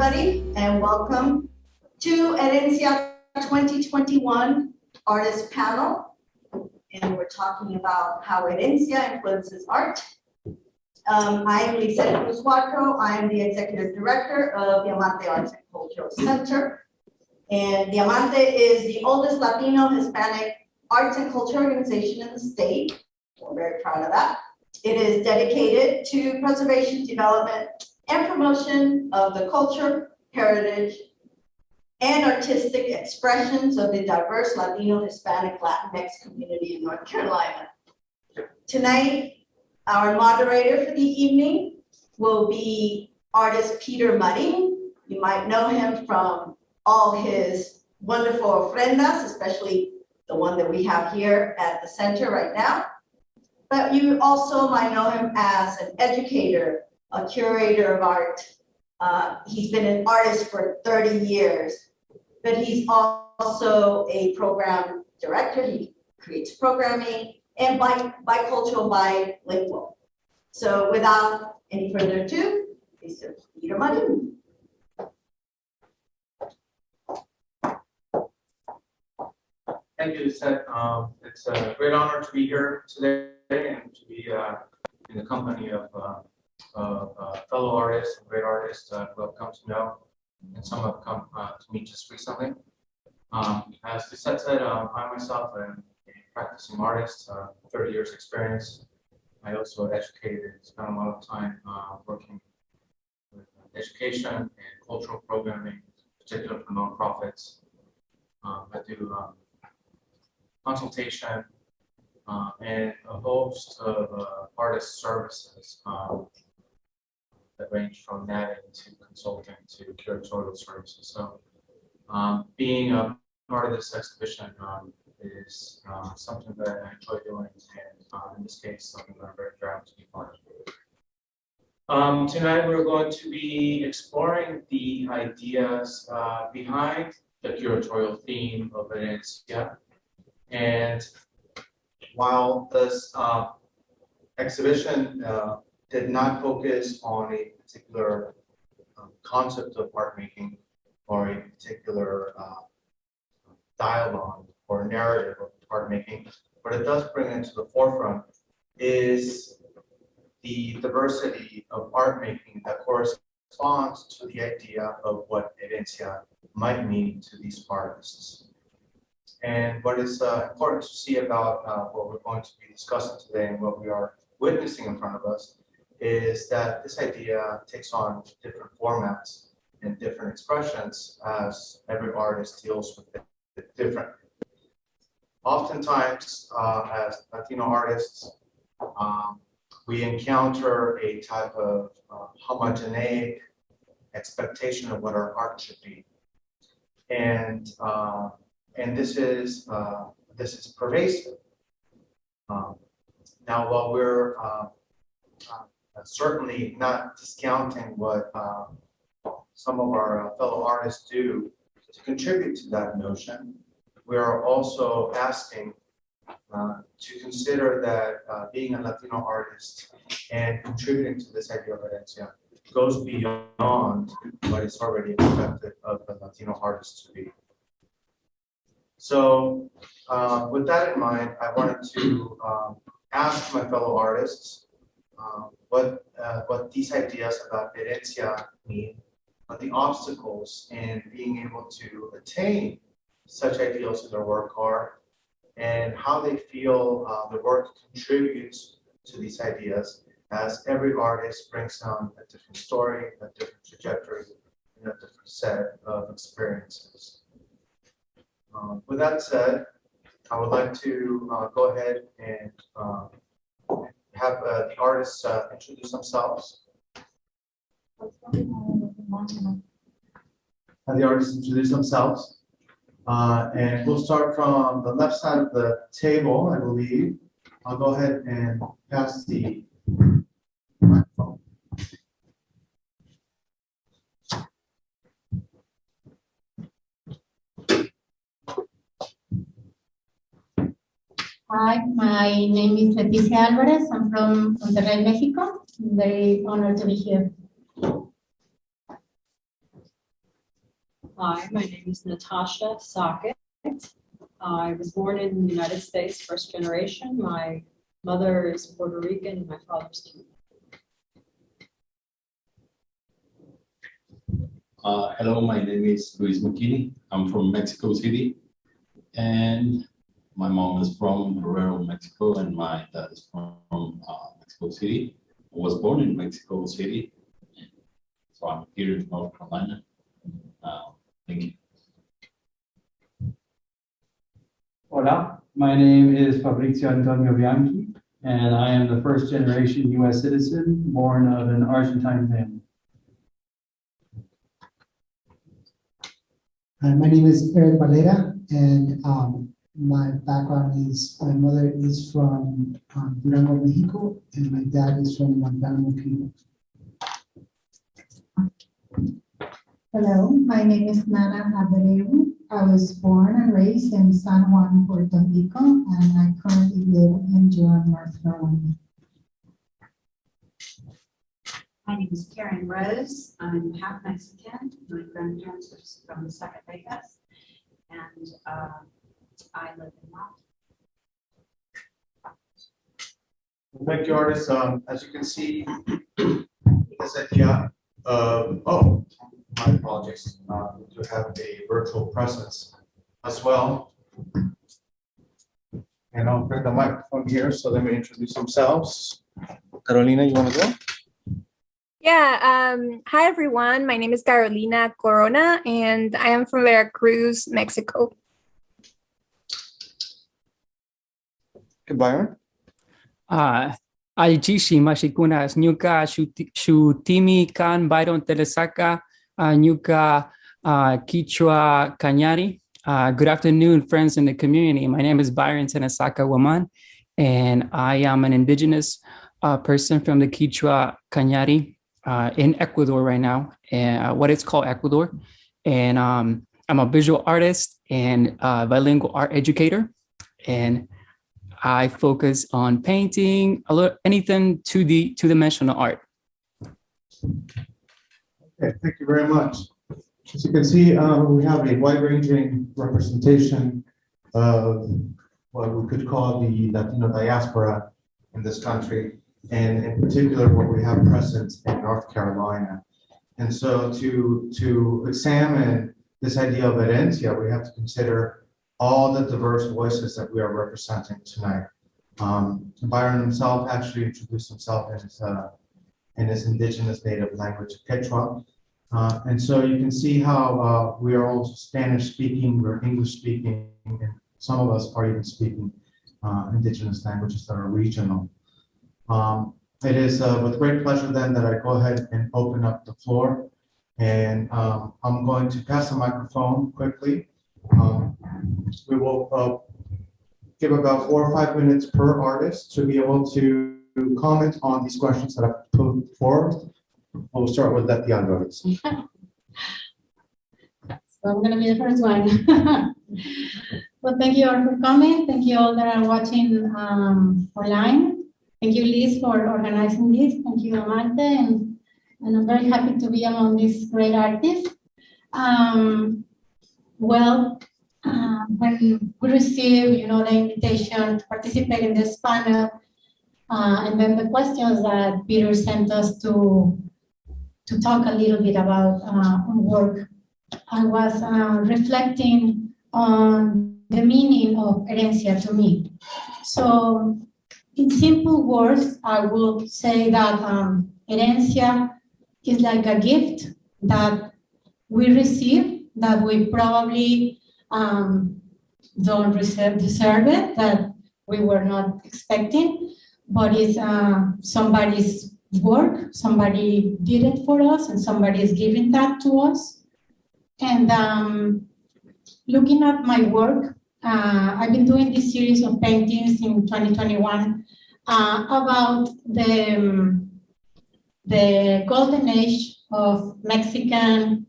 everybody, and welcome to Herencia 2021 Artist Panel. And we're talking about how Herencia influences art. I am Lety Alvarez. I am the Executive Director of Diamante Arts and Cultural Center. And Diamante is the oldest Latino Hispanic arts and culture organization in the state. We're very proud of that. It is dedicated to preservation, development, and promotion of the culture, heritage, and artistic expressions of the diverse Latino, Hispanic, Latinx community in North Carolina. Tonight, our moderator for the evening will be artist Peter Marin. You might know him from all his wonderful ofrendas, especially the one that we have here at the center right now. But you also might know him as an educator, a curator of art. He's been an artist for 30 years, but he's also a program director. He creates programming and bicultural, bilingual. So without any further ado, Mr. Peter Marin. Thank you, Seth. It's a great honor to be here today and to be in the company of fellow artists and great artists who have come to know, and some have come to meet just recently. As Seth said, I myself am a practicing artist, 30 years experience. I also educated, spent a lot of time working with education and cultural programming, particularly for nonprofits. I do consultation and a host of artist services that range from netting to consulting to curatorial services. So being a part of this exhibition is something that I enjoy doing, and in this case, something that I'm very proud to be part of. Tonight, we're going to be exploring the ideas behind the curatorial theme of Herencia. And while this exhibition did not focus on a particular concept of art making or a particular dialogue or narrative of art making, what it does bring into the forefront is the diversity of art making that corresponds to the idea of what Herencia might mean to these artists. And what is important to see about what we're going to be discussing today and what we are witnessing in front of us is that this idea takes on different formats and different expressions as every artist deals with it differently. Oftentimes, as Latino artists, we encounter a type of homogeneic expectation of what our art should be. And this is pervasive. Now, while we're certainly not discounting what some of our fellow artists do to contribute to that notion, we are also asking to consider that being a Latino artist and contributing to this idea of Herencia goes beyond what is already expected of a Latino artist to be. So with that in mind, I wanted to ask my fellow artists what these ideas about Herencia mean, what the obstacles in being able to attain such ideals in their work are, and how they feel the work contributes to these ideas, as every artist brings on a different story, a different trajectory, and a different set of experiences. With that said, I would like to go ahead and have the artists introduce themselves. Have the artists introduce themselves. And we'll start from the left side of the table, I believe. I'll go ahead and pass the microphone. Hi, my name is Lety Alvarez. I'm from Monterrey, Mexico. I'm very honored to be here. Hi, my name is Natacha Sochat. I was born in the United States, first generation. My mother is Puerto Rican and my father's Cuban. Hello, my name is Mckinney. I'm from Mexico City, and my mom is from Guerrero, Mexico, and my dad is from Mexico City. I was born in Mexico City, so I'm here in North Carolina. Thank you. Hola, my name is Fabrizio Bianchi, and I am the first generation U.S. citizen born of an Argentine family. My name is Erik Valera, and my background is my mother is from Durango, Mexico, and my dad is from Montana, Cuba. Hello, my name is Nana Abreu. I was born and raised in San Juan, Puerto Rico, and I currently live in Durham, North Carolina. My name is Karen Rose. I'm half Mexican. My grandparents are from Zacatecas, and I live in Malta. Thank you, artists. As you can see, this idea of, my apologies, we do have a virtual presence as well. And I'll bring the microphone here so they may introduce themselves. Carolina, you want to go? Yeah, hi everyone. My name is Carolina Corona and I am from Veracruz, Mexico. Okay, Byron. Aijishi mashikunas nyuka shutimi kan Byron Tenesaca nyuka Quichua Cañari. Good afternoon, friends in the community. My name is Byron Tenesaca Guaman, and I am an indigenous person from the Quichua Cañari in Ecuador right now, and what it's called Ecuador. And I'm a visual artist and bilingual art educator, and I focus on painting, anything two-dimensional art. Okay, thank you very much. As you can see, we have a wide-ranging representation of what we could call the Latino diaspora in this country, and in particular, what we have present in North Carolina. And so to examine this idea of herencia, we have to consider all the diverse voices that we are representing tonight. Byron himself actually introduced himself in his indigenous native language, Quechua. And so you can see how we are all Spanish speaking, we're English speaking, and some of us are even speaking indigenous languages that are regional. It is with great pleasure then that I go ahead and open up the floor, and I'm going to pass the microphone quickly. We will give about 4 or 5 minutes per artist to be able to comment on these questions that I've put forward. We'll start with Lety Alvarez. So I'm going to be the first one. Well, thank you all for coming. Thank you all that are watching online. Thank you, Liz, for organizing this. Thank you, Diamante, and I'm very happy to be among these great artists. When we received, the invitation to participate in this panel, and then the questions that Peter sent us to talk a little bit about work, I was reflecting on the meaning of herencia to me. So, in simple words, I will say that herencia is like a gift that we receive, that we probably don't deserve it, that we were not expecting, but it's somebody's work, somebody did it for us, and somebody is giving that to us. And looking at my work, I've been doing this series of paintings in 2021 about the golden age of Mexican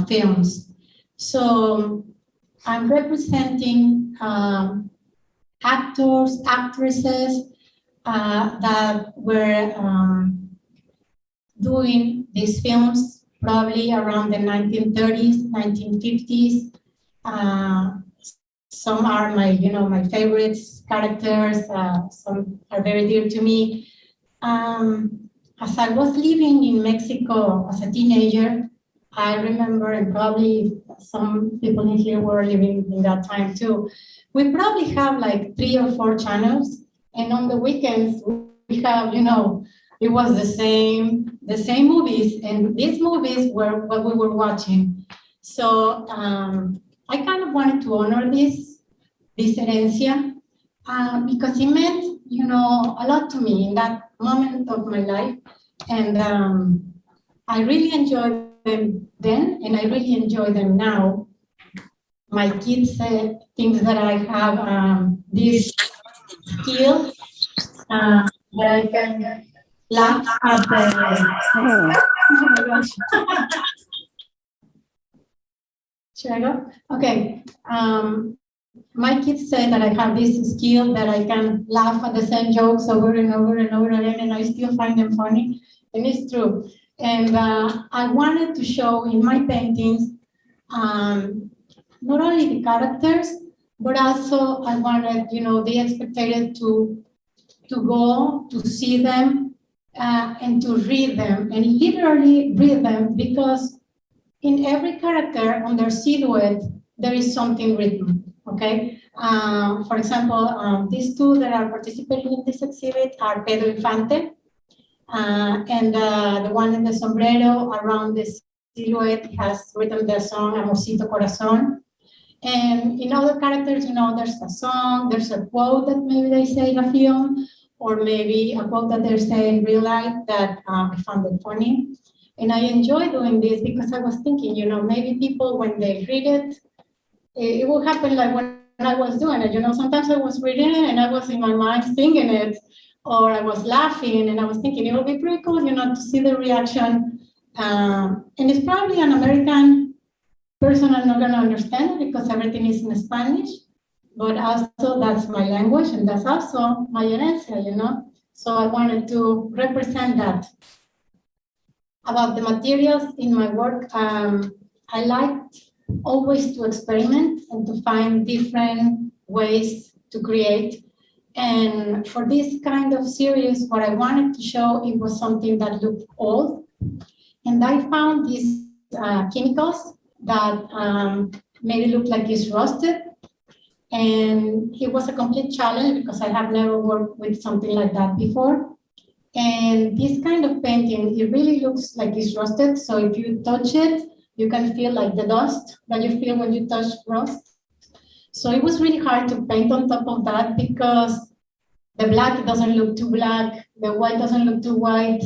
films. So I'm representing actors, actresses that were doing these films probably around the 1930s, 1950s. Some are my, my favorites characters. Some are very dear to me. As I was living in Mexico as a teenager, I remember, and probably some people in here were living in that time too, we probably have like 3 or 4 channels, and on the weekends we have, it was the same movies, and these movies were what we were watching. So I kind of wanted to honor this herencia, because it meant, a lot to me in that moment of my life, and I really enjoyed them then, and I really enjoy them now. My kids think that I have this skill that I can laugh at the. Oh my gosh. Should I go? Okay. My kids say that I have this skill that I can laugh at the same jokes over and over and over again, and I still find them funny, and it's true. And I wanted to show in my paintings not only the characters, but also I wanted, the spectator to go to see them and to read them, and literally read them, because in every character on their silhouette there is something written. Okay. For example, these 2 that are participating in this exhibit are Pedro Infante, and the one in the sombrero around the silhouette has written the song Amorcito Corazón. And in other characters, there's a song, there's a quote that maybe they say in a film, or maybe a quote that they say in real life that I found it funny. And I enjoy doing this because I was thinking, maybe people, when they read it, it will happen like when I was doing it. Sometimes I was reading it and I was in my mind singing it, or I was laughing and I was thinking it would be pretty cool, to see the reaction. And it's probably an American person are not going to understand it because everything is in Spanish, but also that's my language and that's also my herencia, So I wanted to represent that. About the materials in my work, I liked always to experiment and to find different ways to create. And for this kind of series, what I wanted to show, it was something that looked old. And I found these chemicals that made it look like it's rusted. And it was a complete challenge because I have never worked with something like that before. And this kind of painting, it really looks like it's rusted. So if you touch it, you can feel like the dust that you feel when you touch rust. So it was really hard to paint on top of that because the black doesn't look too black, the white doesn't look too white,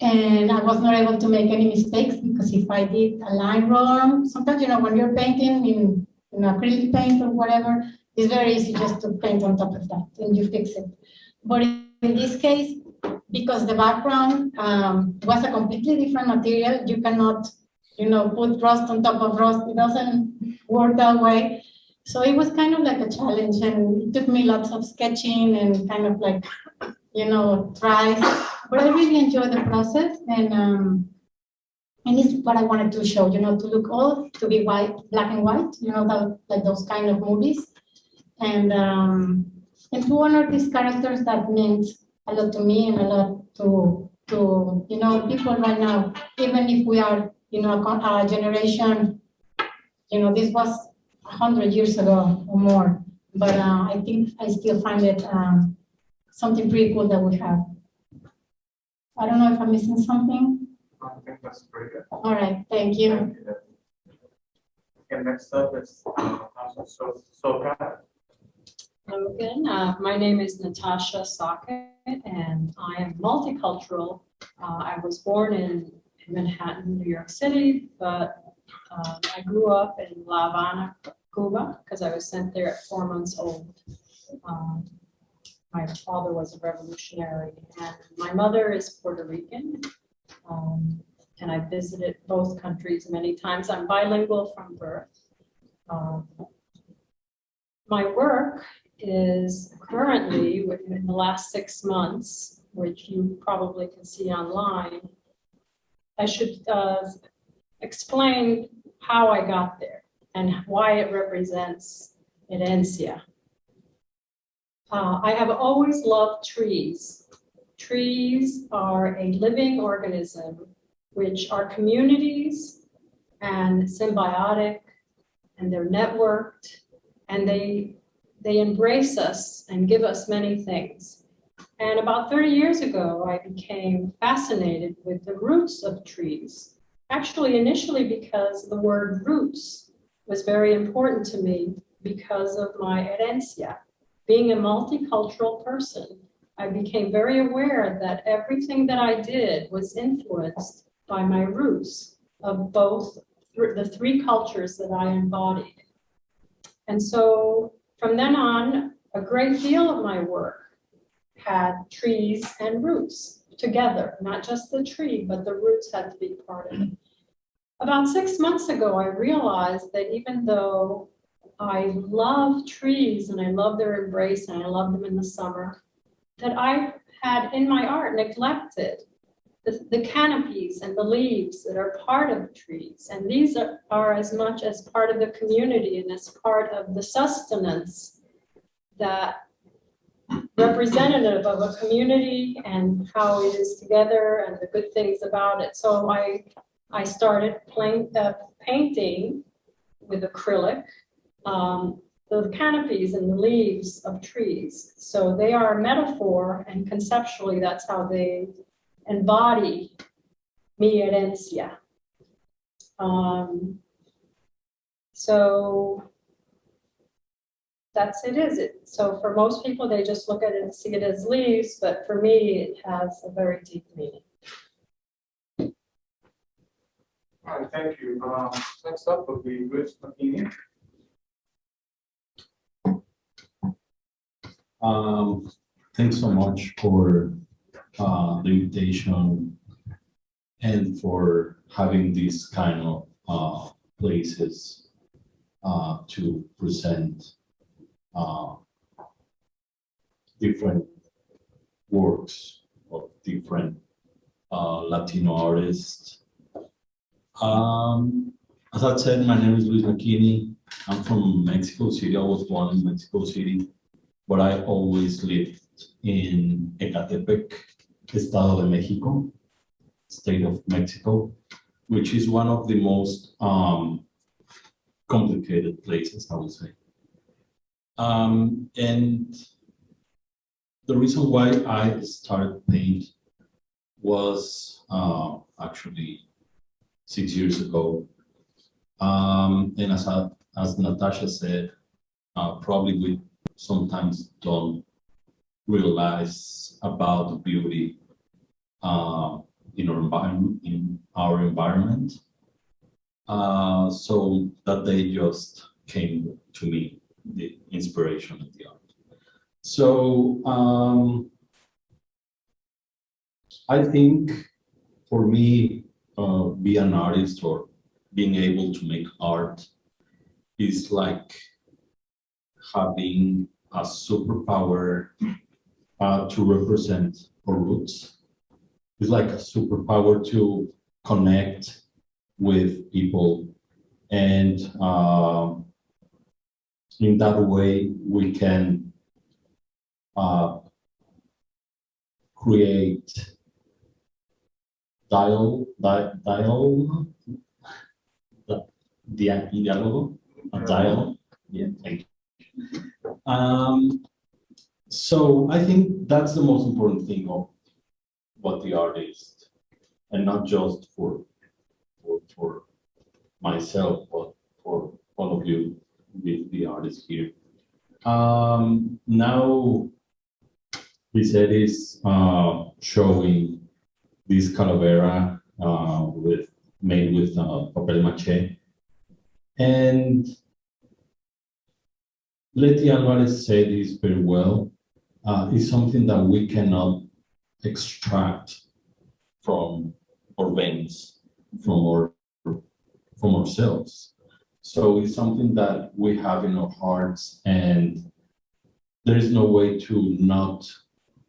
and I was not able to make any mistakes because if I did a line wrong, sometimes, when you're painting in acrylic paint or whatever, it's very easy just to paint on top of that and you fix it. But in this case, because the background was a completely different material, you cannot, put rust on top of rust. It doesn't work that way. So it was kind of like a challenge, and it took me lots of sketching and kind of like, tries. But I really enjoyed the process, and it's what I wanted to show, to look old, to be white, black and white, like those kind of movies, and to honor these characters that meant a lot to me and a lot to people right now, even if we are, a generation, this was 100 years ago or more, but I think I still find it something pretty cool that we have. I don't know if I'm missing something. I think that's pretty good. All right, thank you. Okay, next up is Natacha Sochat. Hello again. My name is Natacha Sochat, and I am multicultural. I was born in Manhattan, New York City, but I grew up in La Habana, Cuba, because I was sent there at 4 months old. My father was a revolutionary, and my mother is Puerto Rican, and I visited both countries many times. I'm bilingual from birth. My work is currently, within the last 6 months, which you probably can see online. I should explain how I got there and why it represents Herencia. I have always loved trees. Trees are a living organism which are communities and symbiotic, and they're networked, and they embrace us and give us many things. And about 30 years ago, I became fascinated with the roots of trees. Actually, initially because the word roots was very important to me because of my herencia. Being a multicultural person, I became very aware that everything that I did was influenced by my roots of both the three cultures that I embodied. And so from then on, a great deal of my work had trees and roots together, not just the tree, but the roots had to be part of it. About 6 months ago, I realized that even though I love trees and I love their embrace and I love them in the summer, that I had in my art neglected the canopies and the leaves that are part of trees. And these are as much as part of the community and as part of the sustenance that representative of a community and how it is together and the good things about it. So I started painting with acrylic the canopies and the leaves of trees. So they are a metaphor, and conceptually that's how they embody mi herencia. So that's it. So for most people, they just look at it and see it as leaves, but for me, it has a very deep meaning. All right, thank you. Next up will be McKinney. Thanks so much for the invitation and for having these kind of places to present different works of different Latino artists. As I said, my name is Mckinney. I'm from Mexico City. I was born in Mexico City, but I always lived in Ecatepec, Estado de Mexico, state of Mexico, which is one of the most complicated places, I would say. And the reason why I started paint was actually 6 years ago. And as Natacha said, probably we sometimes don't realize about the beauty in our environment. So that day just came to me, the inspiration of the art. So I think for me, be an artist or being able to make art is like having a superpower to represent our roots. It's like a superpower to connect with people, and in that way we can create dialogue, yeah, thank you. So I think that's the most important thing of what the artist, and not just for myself, but for all of you, the artists here. Now this is showing this calavera made with papel mache, and Lety Alvarez said this very well. It's something that we cannot extract from our veins, from ourselves. So it's something that we have in our hearts, and there is no way to not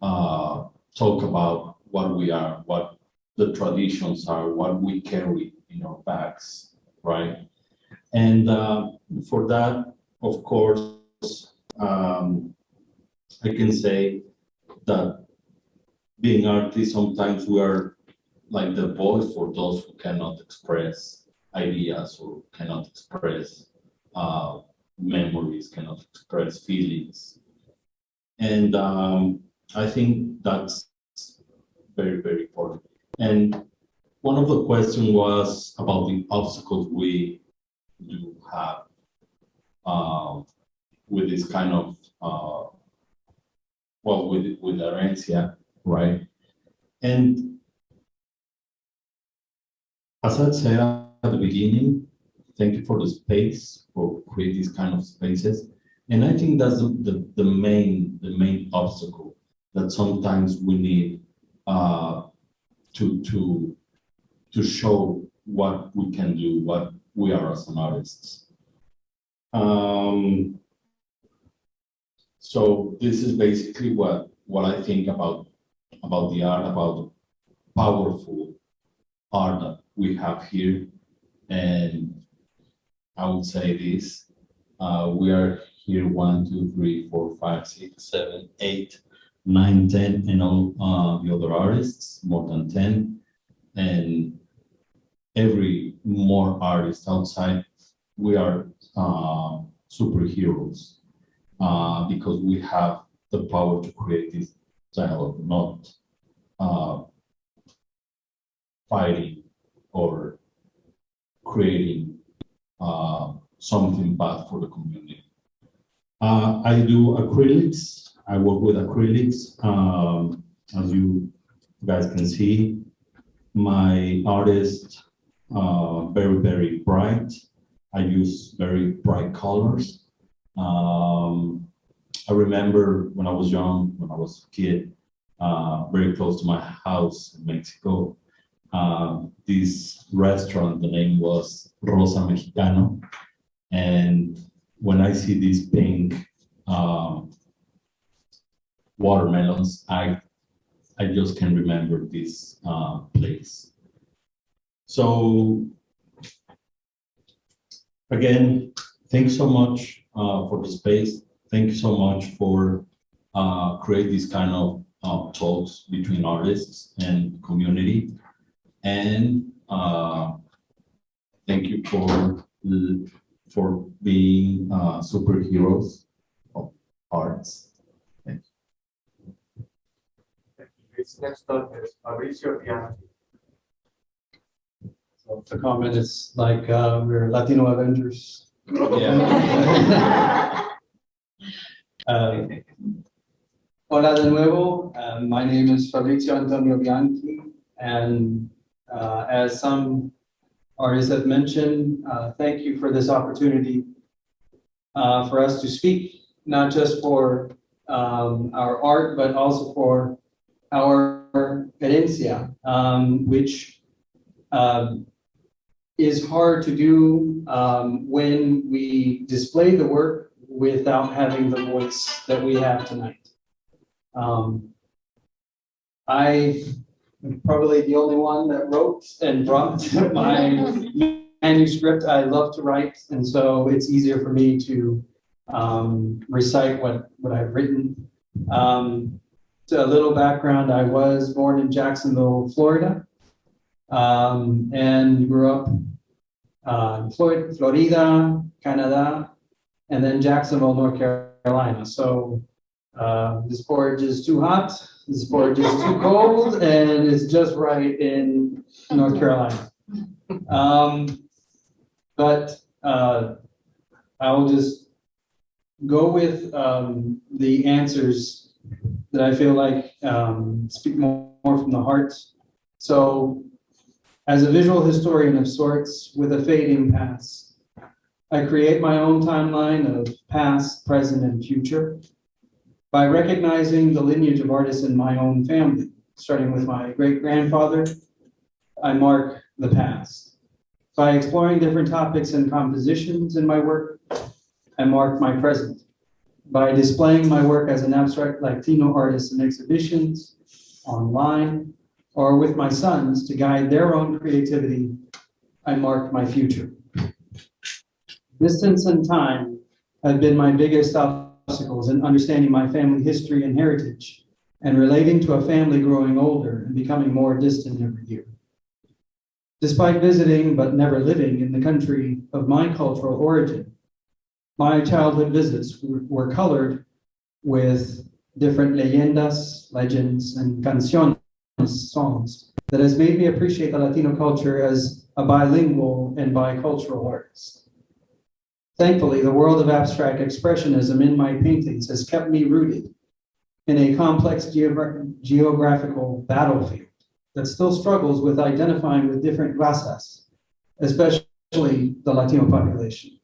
talk about what we are, what the traditions are, what we carry in our bags, right? And for that, of course, I can say that being artists, sometimes we are like the voice for those who cannot express ideas or cannot express memories, cannot express feelings. And I think that's very, very important. And one of the questions was about the obstacles we do have with this kind of, with Herencia, right? And as I said at the beginning, thank you for the space, for create these kind of spaces. And I think that's the main obstacle that sometimes we need to show what we can do, what we are as an artist. So this is basically what I think about the art, about the powerful art that we have here. And I would say this, we are here 1, 2, 3, 4, 5, 6, 7, 8, 9, 10, and all the other artists, more than 10. And every more artist outside, we are superheroes because we have the power to create this dialogue, not fighting or creating something bad for the community. I do acrylics. I work with acrylics. As you guys can see, my artist very, very bright. I use very bright colors. I remember when I was young, when I was a kid, very close to my house in Mexico, this restaurant, the name was Rosa Mexicano. And when I see these pink watermelons, I just can remember this place. So again, thanks so much for the space. Thank you so much for create this kind of talks between artists and community. And thank you for being superheroes of arts. Thank you. Next up is Fabrizio Bianchi. So the comment is like we're Latino Avengers. Yeah. Hola de nuevo. My name is Fabrizio Antonio Bianchi, and as some artists have mentioned, thank you for this opportunity for us to speak, not just for our art, but also for our herencia, which is hard to do when we display the work without having the voice that we have tonight. I am probably the only one that wrote and brought my manuscript. I love to write, and so it's easier for me to recite what I've written. So a little background, I was born in Jacksonville, Florida, and grew up in Florida, Canada, and then Jacksonville, North Carolina. So this porridge is too hot, this porridge is too cold, and it's just right in North Carolina. But I'll just go with the answers that I feel like speak more from the heart. So as a visual historian of sorts with a fading past, I create my own timeline of past, present, and future by recognizing the lineage of artists in my own family. Starting with my great-grandfather, I mark the past. By exploring different topics and compositions in my work, I mark my present. By displaying my work as an abstract Latino artist in exhibitions, online, or with my sons to guide their own creativity, I marked my future. Distance and time have been my biggest obstacles in understanding my family history and heritage, and relating to a family growing older and becoming more distant every year. Despite visiting but never living in the country of my cultural origin, my childhood visits were colored with different leyendas, legends, and canciones, songs, that has made me appreciate the Latino culture as a bilingual and bicultural artist. Thankfully, the world of abstract expressionism in my paintings has kept me rooted in a complex geographical battlefield that still struggles with identifying with different razas, especially the Latino population.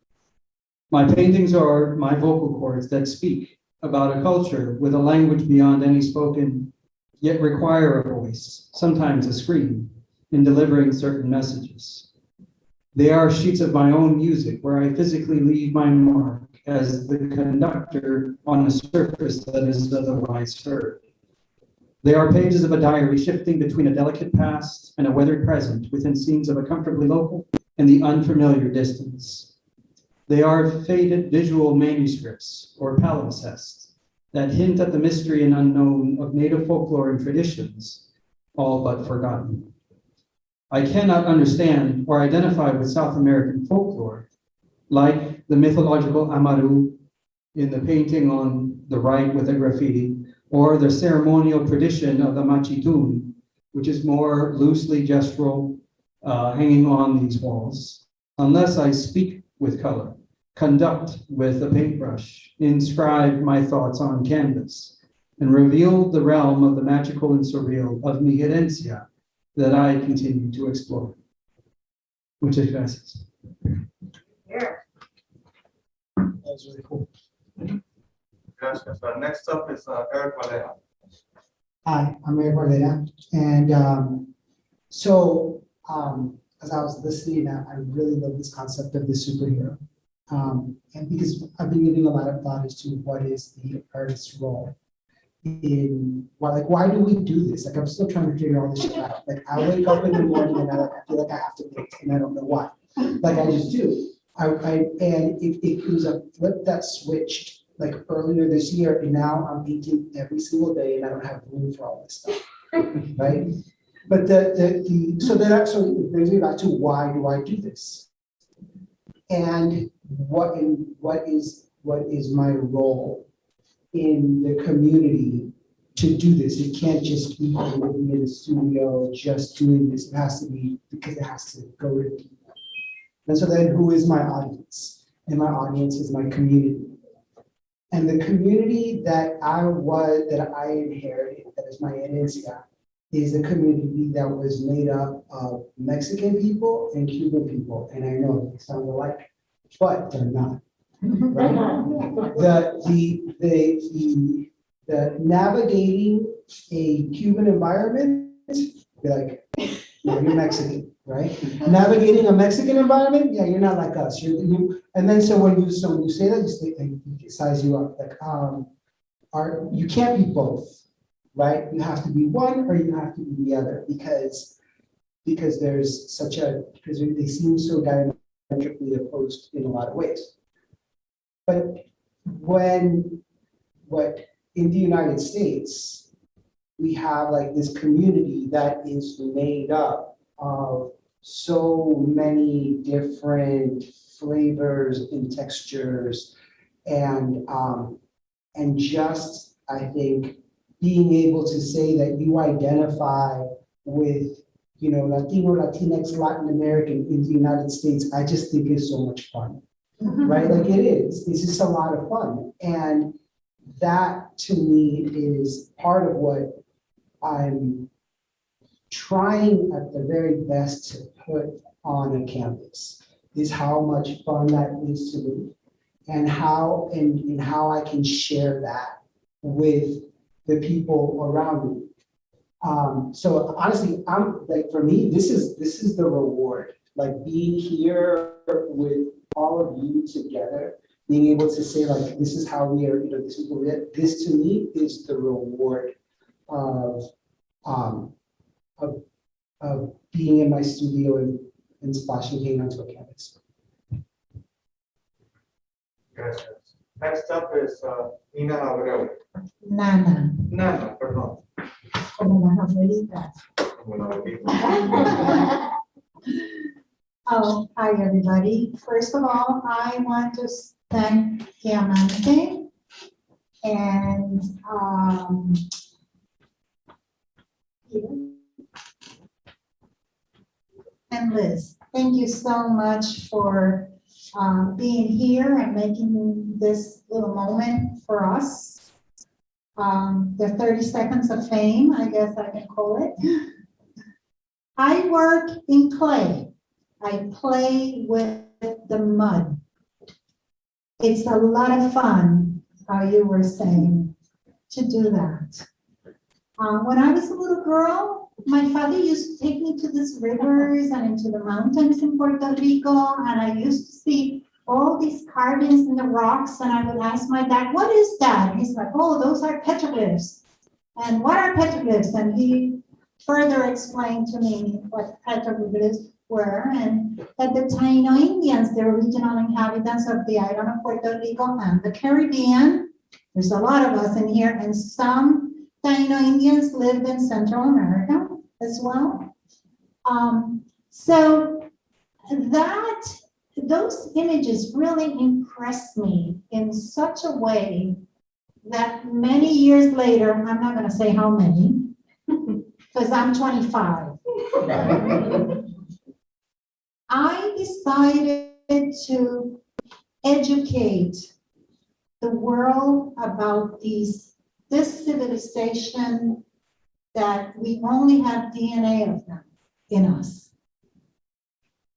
My paintings are my vocal cords that speak about a culture with a language beyond any spoken, yet require a voice, sometimes a scream, in delivering certain messages. They are sheets of my own music where I physically leave my mark as the conductor on a surface that is otherwise heard. They are pages of a diary shifting between a delicate past and a weathered present within scenes of a comfortably local and the unfamiliar distance. They are faded visual manuscripts or palimpsests that hint at the mystery and unknown of native folklore and traditions, all but forgotten. I cannot understand or identify with South American folklore, like the mythological Abreu in the painting on the right with a graffiti, or the ceremonial tradition of the machitun, which is more loosely gestural, hanging on these walls, unless I speak with color, conduct with a paintbrush, inscribe my thoughts on canvas, and reveal the realm of the magical and surreal of mi herencia that I continue to explore. Muchas gracias. Here. That was really cool. Gracias. Next up is Erik Valera. Hi, I'm Erik Valera, and as I was listening, I really love this concept of the superhero, and because I've been giving a lot of thought as to what is the artist's role in why do we do this? Like I'm still trying to figure all this shit out. Like I wake up in the morning and I feel like I have to paint, and I don't know why. Like I just do. And it was a flip that switched like earlier this year, and now I'm painting every single day, and I don't have room for all this stuff, right? But so it brings me back to why do I do this, and what is my role in the community to do this? It can't just be with me in the studio just doing this. It has to be because it has to go to people. And so then, who is my audience? And my audience is my community. And the community that I inherited, that is my herencia, is a community that was made up of Mexican people and Cuban people. And I know they sound alike, but they're not. Right? The navigating a Cuban environment, you're like, you're Mexican, right? Navigating a Mexican environment, yeah, you're not like us. And then so when you say that, you size you up. Like, you can't be both, right? You have to be one or you have to be the other because there's because they seem so diametrically opposed in a lot of ways. But in the United States, we have like this community that is made up of so many different flavors and textures, and just I think being able to say that you identify with Latino, Latinx, Latin American in the United States, I just think is so much fun. Right? Like it is. It's just a lot of fun. And that to me is part of what I'm trying at the very best to put on a canvas, is how much fun that is to me and how I can share that with the people around me. So honestly, I'm like, for me, this is the reward, like being here with all of you together, being able to say like, this is how we are, this is what we are. This to me is the reward of being in my studio and and splashing paint onto a canvas. Gracias. Next up is Nina Abreu. Nana, Nana, perdón. como las abuelitas. Bueno, ok. Oh, hi, everybody. First of all, I want to thank Diamante and Liz. Thank you so much for being here and making this little moment for us. The 30 seconds of fame, I guess I can call it. I work in clay. I play with the mud. It's a lot of fun, how you were saying, to do that. When I was a little girl, my father used to take me to these rivers and into the mountains in Puerto Rico, and I used to see all these carvings in the rocks, and I would ask my dad, what is that? And he's like, oh, those are petroglyphs. And what are petroglyphs? And he further explained to me what petroglyphs were, and that the Taino Indians, the original inhabitants of the island of Puerto Rico and the Caribbean, there's a lot of us in here, and some Taino Indians lived in Central America as well. So those images really impressed me in such a way that many years later, I'm not going to say how many, because I'm 25. I decided to educate the world about this civilization that we only have DNA of them in us.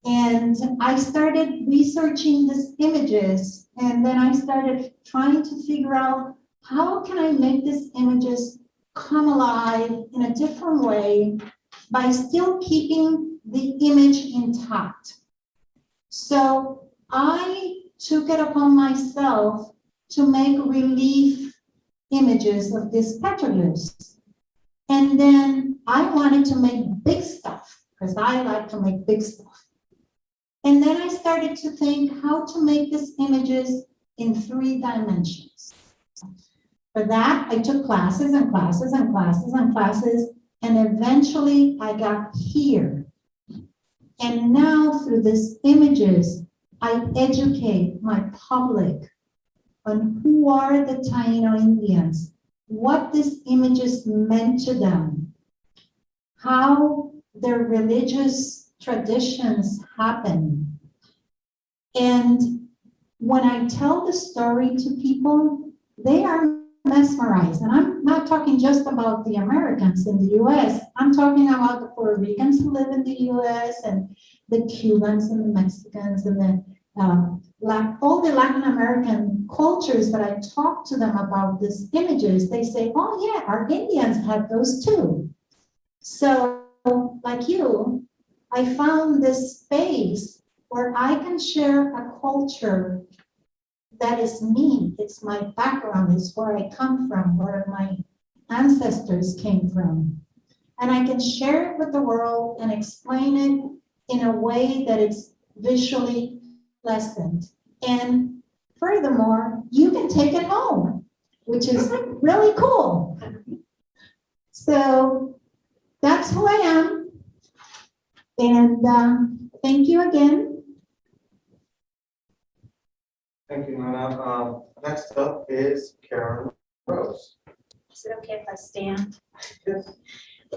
And I started researching these images, and then I started trying to figure out how can I make these images come alive in a different way by still keeping the image intact. So I took it upon myself to make relief images of these petroglyphs. And then I wanted to make big stuff, because I like to make big stuff. And then I started to think how to make these images in 3 dimensions. For that, I took classes and classes and classes and classes, and eventually I got here. And now through these images, I educate my public on who are the Taino Indians, what these images meant to them, how their religious traditions happen. And when I tell the story to people, they are mesmerized. And I'm not talking just about the Americans in the US. I'm talking about the Puerto Ricans who live in the US and the Cubans and the Mexicans and the all the Latin American cultures that I talk to them about these images. They say, oh yeah, our Indians had those too. So like you, I found this space where I can share a culture that is me, it's my background, it's where I come from, where my ancestors came from. And I can share it with the world and explain it in a way that it's visually pleasant. And furthermore, you can take it home, which is really cool. So that's who I am. And thank you again. Thank you, Nana. Next up is Karen Rose. Is it okay if I stand?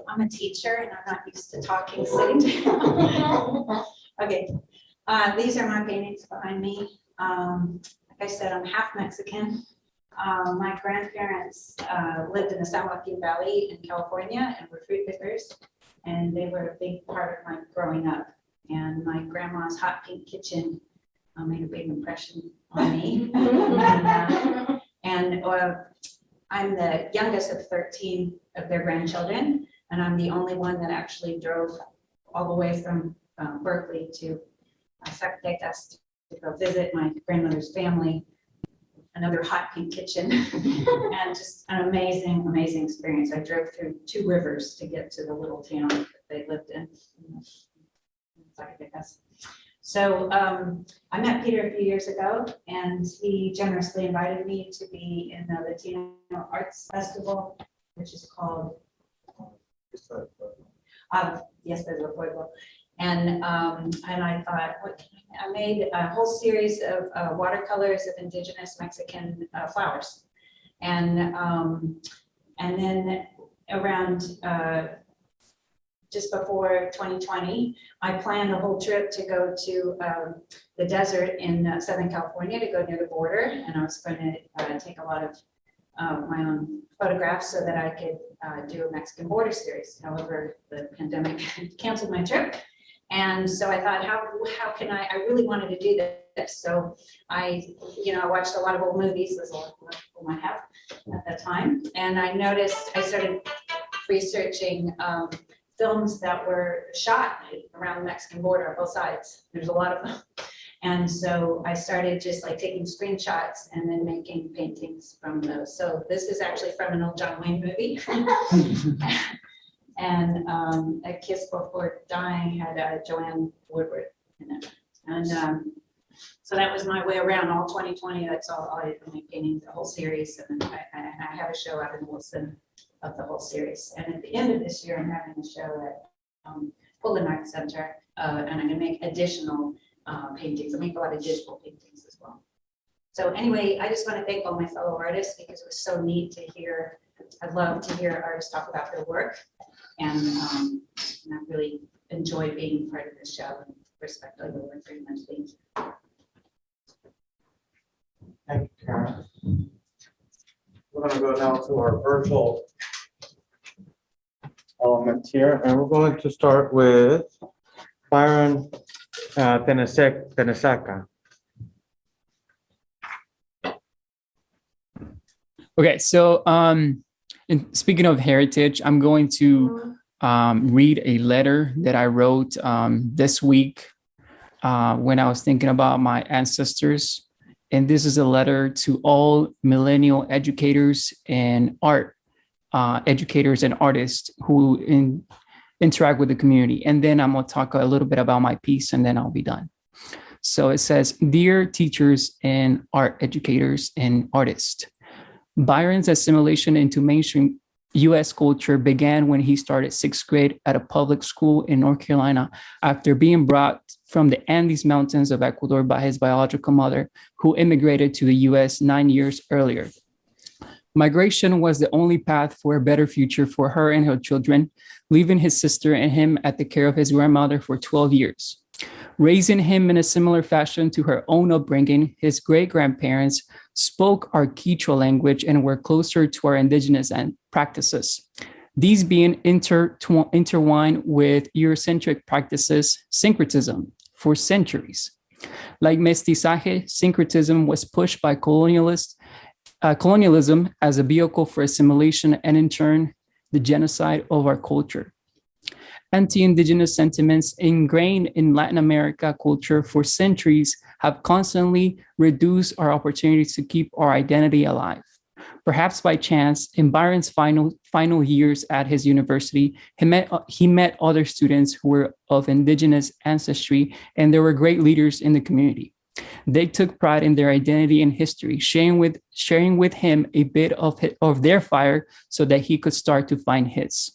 I'm a teacher and I'm not used to talking sitting down. Okay, these are my paintings behind me. Like I said, I'm half Mexican. My grandparents lived in the San Joaquin Valley in California and were fruit pickers, and they were a big part of my growing up. And my grandma's hot pink kitchen made a big impression on me. And I'm the youngest of 13 of their grandchildren, and I'm the only one that actually drove all the way from Berkeley to Zacatecas to go visit my grandmother's family. Another hot pink kitchen, and just an amazing, amazing experience. I drove through 2 rivers to get to the little town that they lived in. Zacatecas. So I met Peter a few years ago, and he generously invited me to be in the Latino Arts Festival, which is called Yes, there's a Pueblo. And I thought, I made a whole series of watercolors of indigenous Mexican flowers. And then around just before 2020, I planned a whole trip to go to the desert in Southern California to go near the border. And I was going to take a lot of my own photographs so that I could do a Mexican border series. However, the pandemic canceled my trip. And so I thought, how can I really wanted to do this. So I watched a lot of old movies, as a lot of people might have at that time. And I noticed, I started researching films that were shot around the Mexican border on both sides. There's a lot of them. And so I started just like taking screenshots and then making paintings from those. So this is actually from an old John Wayne movie. And A Kiss Before Dying had Joanne Woodward in it. And so that was my way around all 2020. That's all I did, painting the whole series. And I have a show out in Wilson of the whole series. And at the end of this year, I'm having a show at Fuller Art Center, and I'm gonna make additional paintings. I make a lot of digital paintings as well. So anyway, I just want to thank all my fellow artists because it was so neat to hear. I love to hear artists talk about their work, and I really enjoy being part of this show and respect all your work very much. Thank you. Thank you, Karen. We're going to go now to our virtual element here, and we're going to start with Byron Tenesaca. Okay, so speaking of heritage, I'm going to read a letter that I wrote this week when I was thinking about my ancestors. And this is a letter to all millennial educators and educators and artists who interact with the community. And then I'm going to talk a little bit about my piece, and then I'll be done. So it says, "Dear teachers and art educators and artists, Byron's assimilation into mainstream U.S. culture began when he started sixth grade at a public school in North Carolina after being brought from the Andes Mountains of Ecuador by his biological mother, who immigrated to the U.S. 9 years earlier. Migration was the only path for a better future for her and her children, leaving his sister and him at the care of his grandmother for 12 years. Raising him in a similar fashion to her own upbringing, his great-grandparents spoke our Quechua language and were closer to our indigenous practices. These being intertwined with Eurocentric practices, syncretism, for centuries. Like mestizaje, syncretism was pushed by colonialism as a vehicle for assimilation and in turn, the genocide of our culture. Anti-indigenous sentiments ingrained in Latin America culture for centuries have constantly reduced our opportunities to keep our identity alive. Perhaps by chance, in Byron's final years at his university, he met other students who were of indigenous ancestry, and there were great leaders in the community. They took pride in their identity and history, sharing with him a bit of their fire so that he could start to find his.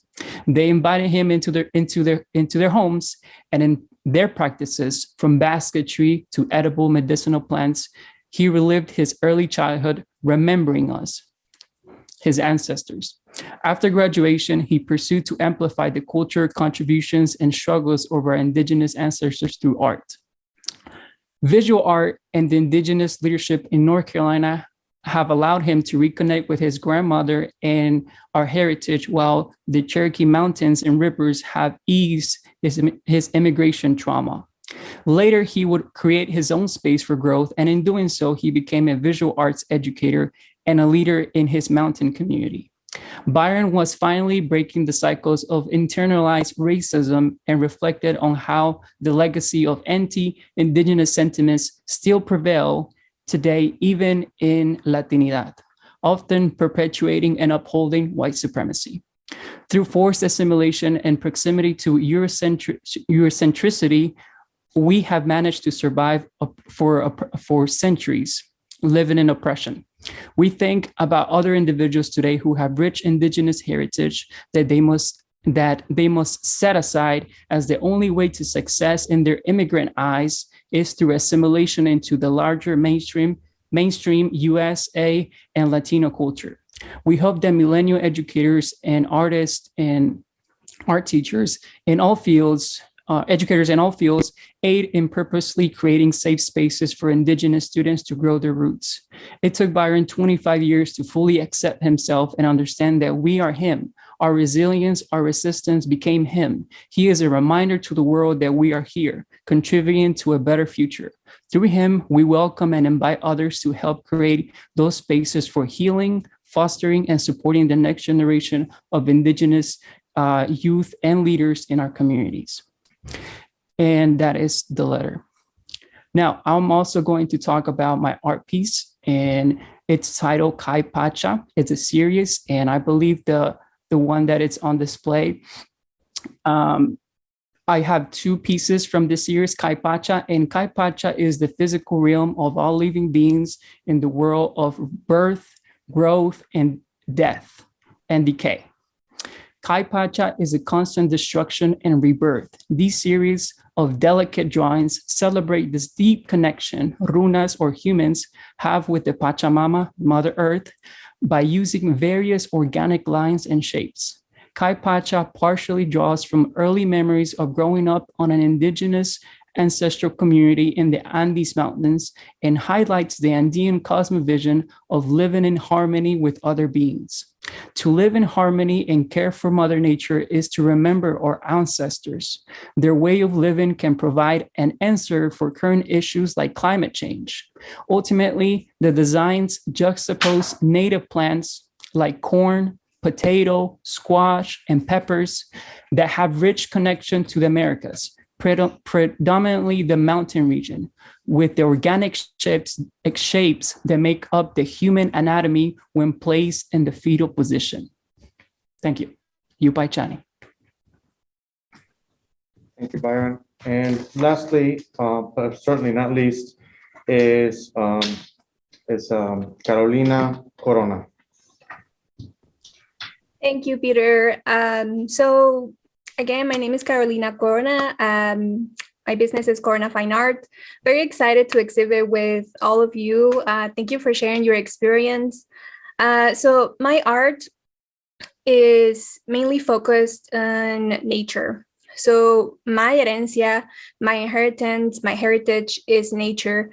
They invited him into their homes, and in their practices, from basketry to edible medicinal plants, he relived his early childhood, remembering us, his ancestors. After graduation, he pursued to amplify the culture, contributions, and struggles of our indigenous ancestors through art. Visual art and the indigenous leadership in North Carolina have allowed him to reconnect with his grandmother and our heritage, while the Cherokee Mountains and rivers have eased his immigration trauma. Later, he would create his own space for growth, and in doing so, he became a visual arts educator and a leader in his mountain community. Byron was finally breaking the cycles of internalized racism and reflected on how the legacy of anti-indigenous sentiments still prevail today, even in Latinidad, often perpetuating and upholding white supremacy. Through forced assimilation and proximity to Eurocentricity, we have managed to survive for centuries, living in oppression. We think about other individuals today who have rich indigenous heritage that they must set aside as the only way to success in their immigrant eyes is through assimilation into the larger mainstream USA and Latino culture. We hope that millennial educators and artists and art teachers in all fields, educators in all fields, aid in purposely creating safe spaces for indigenous students to grow their roots. It took Byron 25 years to fully accept himself and understand that we are him. Our resilience, our resistance became him. He is a reminder to the world that we are here, contributing to a better future. Through him, we welcome and invite others to help create those spaces for healing, fostering, and supporting the next generation of indigenous youth and leaders in our communities. And that is the letter. Now, I'm also going to talk about my art piece, and it's titled Kai Pacha. It's a series, and I believe the one that it's on display. I have two pieces from this series, Kai Pacha, and Kai Pacha is the physical realm of all living beings in the world of birth, growth, and death and decay. Kai Pacha is a constant destruction and rebirth. These series of delicate drawings celebrate this deep connection runas or humans have with the Pachamama, Mother Earth, by using various organic lines and shapes. Kai Pacha partially draws from early memories of growing up on an indigenous ancestral community in the Andes Mountains and highlights the Andean cosmovision of living in harmony with other beings. To live in harmony and care for Mother Nature is to remember our ancestors. Their way of living can provide an answer for current issues like climate change. Ultimately, the designs juxtapose native plants like corn, potato, squash, and peppers that have rich connection to the Americas, predominantly the mountain region, with the organic shapes that make up the human anatomy when placed in the fetal position. Thank you. Yupai Chani. Thank you, Byron. And lastly, but certainly not least, is Carolina Corona. Thank you, Peter. So again, my name is Carolina Corona. My business is Corona Fine Art. Very excited to exhibit with all of you. Thank you for sharing your experience. So my art is mainly focused on nature. So my herencia, my inheritance, my heritage is nature.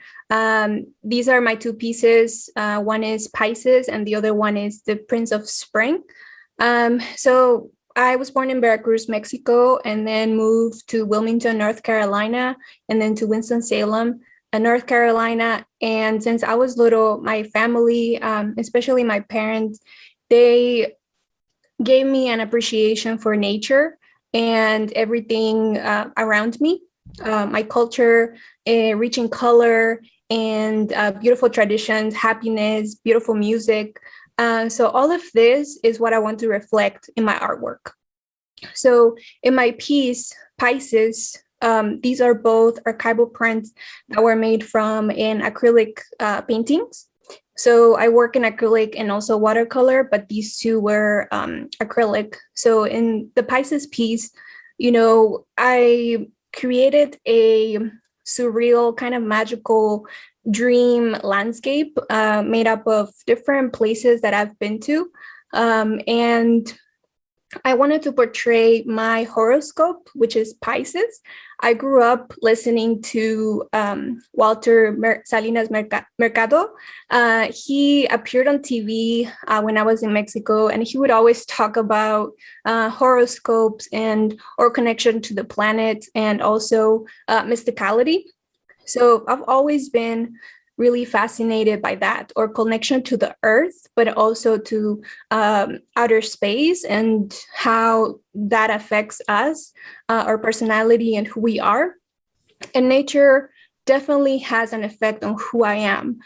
These are my two pieces. One is Pisces and the other one is the Prince of Spring. So I was born in Veracruz, Mexico, and then moved to Wilmington, North Carolina, and then to Winston-Salem, North Carolina. And since I was little, my family, especially my parents, they gave me an appreciation for nature and everything around me. My culture, rich in color and beautiful traditions, happiness, beautiful music. So all of this is what I want to reflect in my artwork. So in my piece, Pisces, these are both archival prints that were made from in acrylic paintings. So I work in acrylic and also watercolor, but these two were acrylic. So in the Pisces piece, you know, I created a surreal kind of magical dream landscape made up of different places that I've been to. And I wanted to portray my horoscope, which is Pisces. I grew up listening to Walter Salinas Mercado. He appeared on TV when I was in Mexico, and he would always talk about horoscopes and our connection to the planet and also mysticality. So I've always been really fascinated by that, or connection to the earth, but also to outer space and how that affects us, our personality and who we are. And nature definitely has an effect on who I am.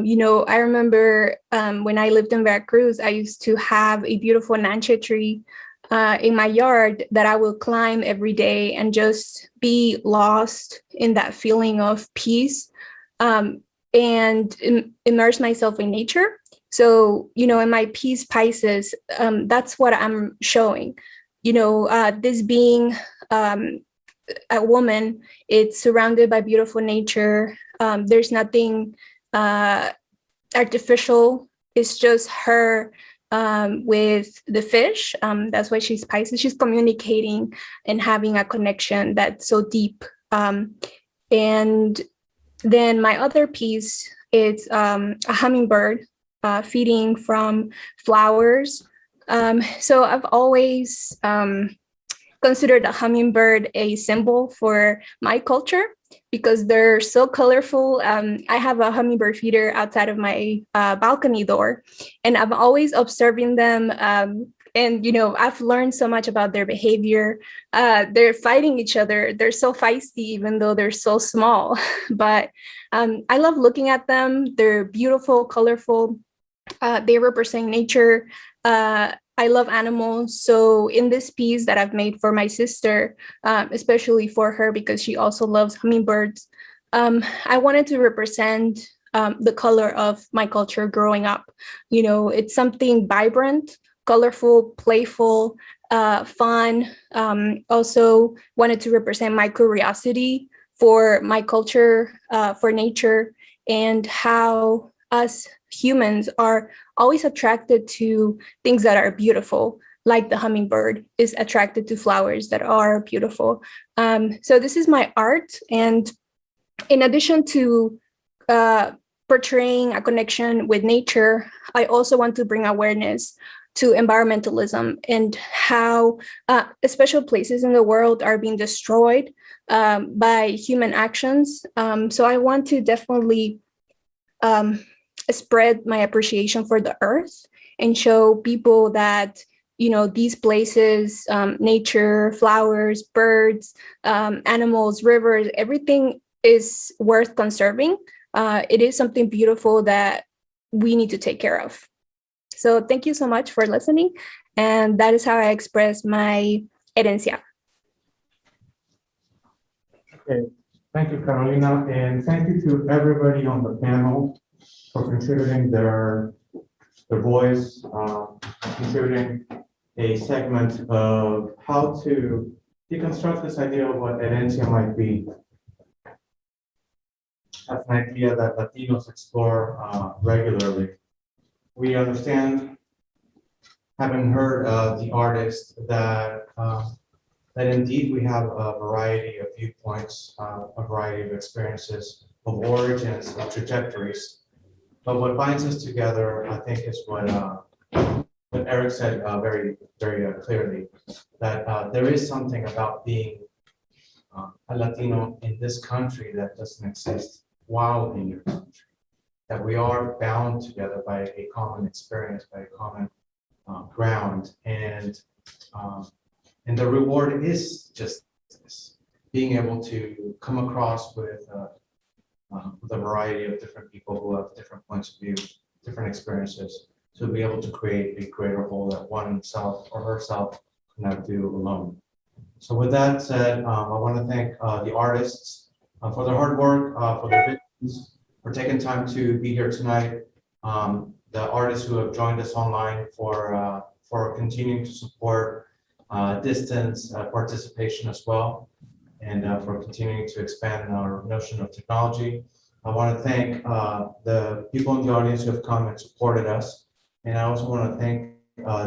You know, I remember when I lived in Veracruz, I used to have a beautiful nanche tree in my yard that I will climb every day and just be lost in that feeling of peace, and immerse myself in nature. So, in my piece Pisces, that's what I'm showing. This being a woman, it's surrounded by beautiful nature. There's nothing artificial. It's just her with the fish. That's why she's Pisces. She's communicating and having a connection that's so deep. And then my other piece is a hummingbird feeding from flowers. So I've always considered a hummingbird a symbol for my culture because they're so colorful. I have a hummingbird feeder outside of my balcony door, and I'm always observing them. And, I've learned so much about their behavior. They're fighting each other. They're so feisty, even though they're so small. But I love looking at them. They're beautiful, colorful. They represent nature. I love animals. So in this piece that I've made for my sister, especially for her, because she also loves hummingbirds, I wanted to represent the color of my culture growing up. It's something vibrant, colorful, playful, fun. Also wanted to represent my curiosity for my culture, for nature, and how us humans are always attracted to things that are beautiful, like the hummingbird is attracted to flowers that are beautiful. So this is my art. And in addition to portraying a connection with nature, I also want to bring awareness to environmentalism and how special places in the world are being destroyed by human actions. So I want to definitely spread my appreciation for the earth and show people that, these places, nature, flowers, birds, animals, rivers, everything is worth conserving. It is something beautiful that we need to take care of. So thank you so much for listening. And that is how I express my herencia. Okay, thank you, Carolina, and thank you to everybody on the panel for contributing their voice, contributing a segment of how to deconstruct this idea of what herencia might be. That's an idea that Latinos explore regularly. We understand, having heard the artist, that indeed we have a variety of viewpoints, a variety of experiences, of origins, of trajectories. But what binds us together, I think, is what Erik said very, very clearly, that there is something about being a Latino in this country that doesn't exist while in your country, that we are bound together by a common experience, by a common ground, and the reward is just this, being able to come across with a variety of different people who have different points of view, different experiences, to be able to create a greater whole that oneself or herself cannot do alone. So with that said, I want to thank the artists for their hard work, for their visions, for taking time to be here tonight. The artists who have joined us online for continuing to support distance participation as well, and for continuing to expand our notion of technology. I want to thank the people in the audience who have come and supported us. And I also want to thank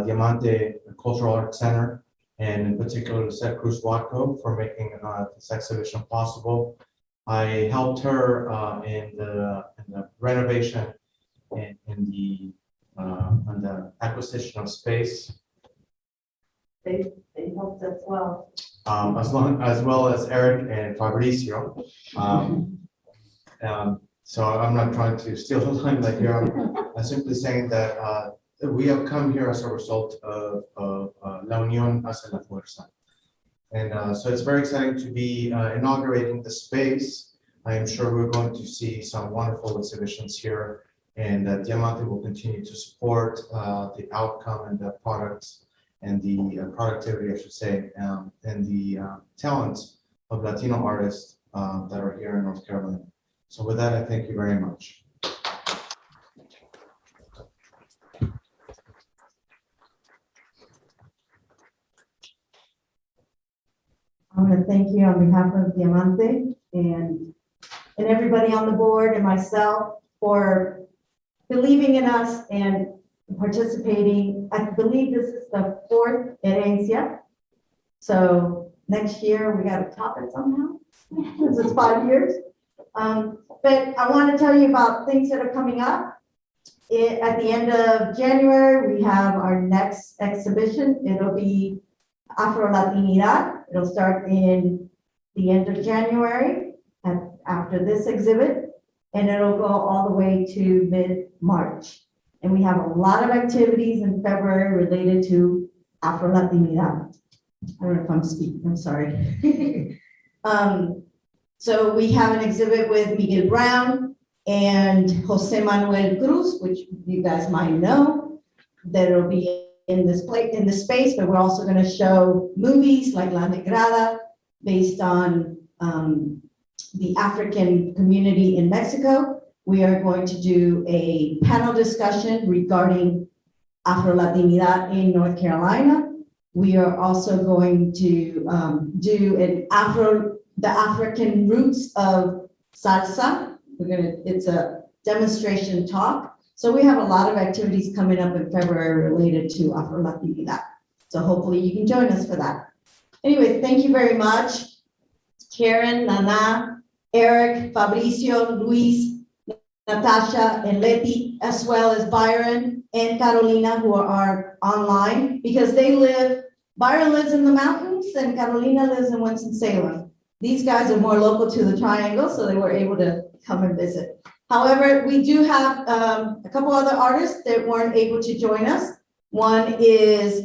Diamante Cultural Arts Center, and in particular Seth Cruz Watco, for making this exhibition possible. I helped her in the renovation and in the acquisition of space. They helped as well. As well as Erik and Fabrizio. So I'm not trying to steal the limelight here. I'm simply saying that we have come here as a result of La Unión hace la fuerza. And so it's very exciting to be inaugurating the space. I am sure we're going to see some wonderful exhibitions here, and Diamante will continue to support the outcome and the products and the productivity, I should say, and the talents of Latino artists that are here in North Carolina. So with that, I thank you very much. I want to thank you on behalf of Diamante and everybody on the board and myself for believing in us and participating. I believe this is the 4th Herencia. So next year we got to top it somehow. This is 5 years. But I want to tell you about things that are coming up. At the end of January, we have our next exhibition. It'll be Afro-Latinidad. It'll start in the end of January after this exhibit, and it'll go all the way to mid-March. And we have a lot of activities in February related to Afro-Latinidad. I don't know if I'm speaking, I'm sorry. So we have an exhibit with Miguel Brown and Jose Manuel Cruz, which you guys might know, that'll be in this space, but we're also going to show movies like La Negrada based on the African community in Mexico. We are going to do a panel discussion regarding Afro-Latinidad in North Carolina. We are also going to do the African roots of salsa. It's a demonstration talk. So we have a lot of activities coming up in February related to Afro-Latinidad. So hopefully you can join us for that. Anyway, thank you very much. Karen, Nana, Erik, Fabrizio, Luis, Natacha, and Lety, as well as Byron and Carolina, who are online because Byron lives in the mountains and Carolina lives in Winston-Salem. These guys are more local to the triangle, so they were able to come and visit. However, we do have a couple other artists that weren't able to join us. One is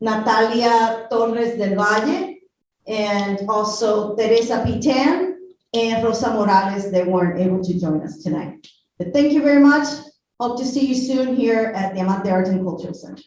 Natalia Torres del Valle, and also Teresa Pitan and Rosa Morales that weren't able to join us tonight. But thank you very much. Hope to see you soon here at Diamante Art and Cultural Center.